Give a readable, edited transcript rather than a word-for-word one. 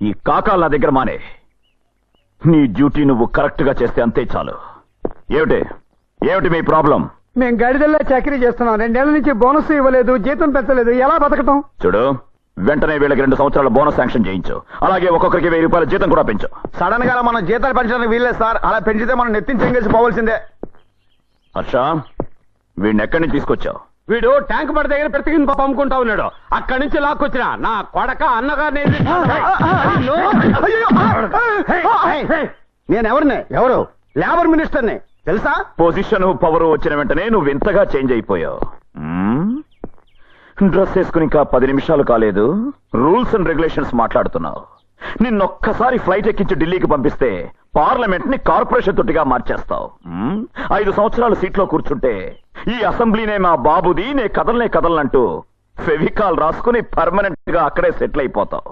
ఈ కాకాల నా దగ్గర మానే. నీ డ్యూటీ నువ్వు కరెక్ట్ గా చేస్తే అంతే చాలు. ఏమిటి మీ ప్రాబ్లం? మేము గడిదల్లా చాకరీ చేస్తున్నాం. 2 ఏళ్ల నుంచి బోనస్ ఇవ్వలేదు, జీతం పెంచలేదు. ఎలా బతకటం? చూడు, వెంటనే వీళ్ళకి 2 సంవత్సరాల బోనస్ శాంక్షన్ చేయించు. అలాగే ఒక్కొక్కరికి 1000 రూపాయల జీతం కూడా పెంచు. సడన్ గా మనం జీతాలు పెంచడానికి వీల్లేదు సార్. అలా పెంచితే మనం నెత్తిని చెంగేసి పోవాల్సిందే. హర్ష, వీడిని ఎక్కడి నుంచి తీసుకొచ్చావు? వీడు ట్యాంక్ బండ్ దగ్గర ప్రతికింది పాప అమ్ముకుంటా ఉన్నాడు. అక్కడి నుంచి లాక్కొచ్చిన నా కొడక అన్నగారిని. నేను ఎవరు? లేబర్ మినిస్టర్ని, తెలుసా? పొజిషన్ పవర్ వచ్చిన వెంటనే నువ్వు ఇంతగా చేంజ్ అయిపోయావు. డ్రెస్ వేసుకుని ఇంకా 10 నిమిషాలు కాలేదు, రూల్స్ అండ్ రెగ్యులేషన్స్ మాట్లాడుతున్నావు. నిన్నొక్కసారి ఫ్లైట్ ఎక్కించి ఢిల్లీకి పంపిస్తే పార్లమెంట్ ని కార్పొరేషన్ తొట్టిగా మార్చేస్తావు. 5 సంవత్సరాలు సీట్లో కూర్చుంటే ఈ అసెంబ్లీనే మా బాబుది, నే కదలనంటూ ఫెవికాల్ రాసుకుని పర్మనెంట్ గా అక్కడే సెటిల్ అయిపోతావు.